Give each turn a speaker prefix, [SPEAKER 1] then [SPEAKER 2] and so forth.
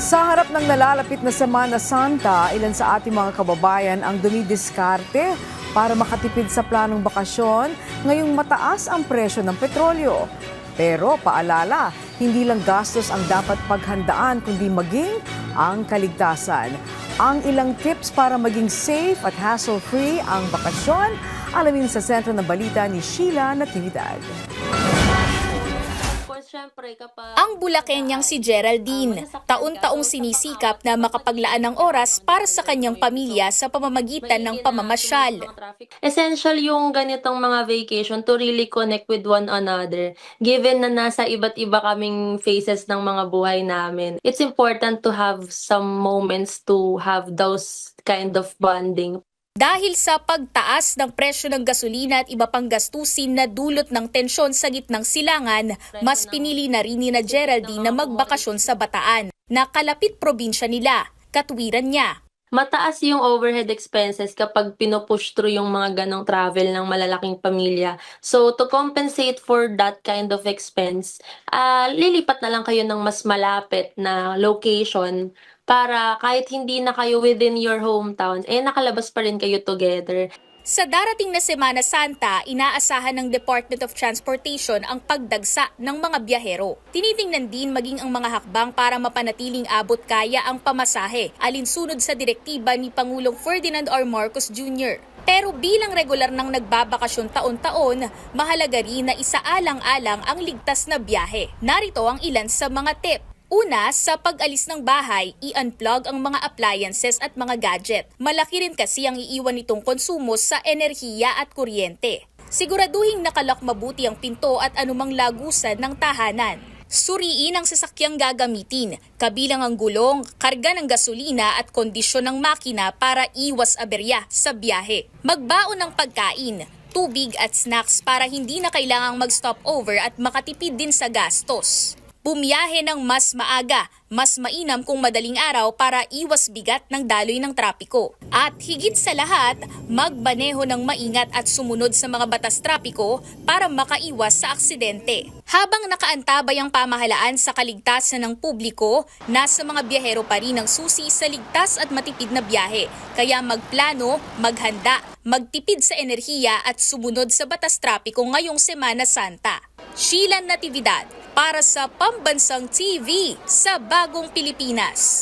[SPEAKER 1] Sa harap ng nalalapit na Semana Santa, ilan sa ating mga kababayan ang dumidiskarte para makatipid sa planong bakasyon ngayong mataas ang presyo ng petrolyo. Pero paalala, hindi lang gastos ang dapat paghandaan kundi maging ang kaligtasan. Ang ilang tips para maging safe at hassle-free ang bakasyon, alamin sa sentro ng balita ni Sheila Natividad.
[SPEAKER 2] Ang Bulakenyang si Geraldine, taon-taong sinisikap na makapaglaan ng oras para sa kanyang pamilya sa pamamagitan ng pamamasyal.
[SPEAKER 3] Essential yung ganitong mga vacation to really connect with one another. Given na nasa iba't iba kaming phases ng mga buhay namin, it's important to have some moments to have those kind of bonding.
[SPEAKER 2] Dahil sa pagtaas ng presyo ng gasolina at iba pang gastusin na dulot ng tensyon sa gitnang silangan, mas pinili na rin ni Geraldine na magbakasyon sa Bataan, na kalapit probinsya nila. Katwiran niya.
[SPEAKER 3] Mataas yung overhead expenses kapag pinupush through yung mga ganong travel ng malalaking pamilya. So, to compensate for that kind of expense, lilipat na lang kayo ng mas malapit na location para kahit hindi na kayo within your hometown, nakalabas pa rin kayo together.
[SPEAKER 2] Sa darating na Semana Santa, inaasahan ng Department of Transportation ang pagdagsa ng mga biyahero. Tinitingnan din maging ang mga hakbang para mapanatiling abot kaya ang pamasahe, alinsunod sa direktiba ni Pangulong Ferdinand R. Marcos Jr. Pero bilang regular nang nagbabakasyon taon-taon, mahalaga rin na isaalang-alang ang ligtas na biyahe. Narito ang ilan sa mga tip. Una, sa pag-alis ng bahay, i-unplug ang mga appliances at mga gadget. Malaki rin kasi ang iiwan nitong konsumo sa enerhiya at kuryente. Siguraduhing nakalak mabuti ang pinto at anumang lagusan ng tahanan. Suriin ang sasakyang gagamitin, kabilang ang gulong, karga ng gasolina at kondisyon ng makina para iwas aberya sa biyahe. Magbaon ng pagkain, tubig at snacks para hindi na kailangang mag-stop over at makatipid din sa gastos. Bumiyahe ng mas maaga, mas mainam kung madaling araw para iwas bigat ng daloy ng trapiko. At higit sa lahat, magbaneho ng maingat at sumunod sa mga batas trapiko para makaiwas sa aksidente. Habang nakaantabay ang pamahalaan sa kaligtasan ng publiko, nasa mga biyahero pa rin ang susi sa ligtas at matipid na biyahe. Kaya magplano, maghanda, magtipid sa enerhiya at sumunod sa batas trapiko ngayong Semana Santa. Sheila Natividad para sa Pambansang TV sa Bagong Pilipinas.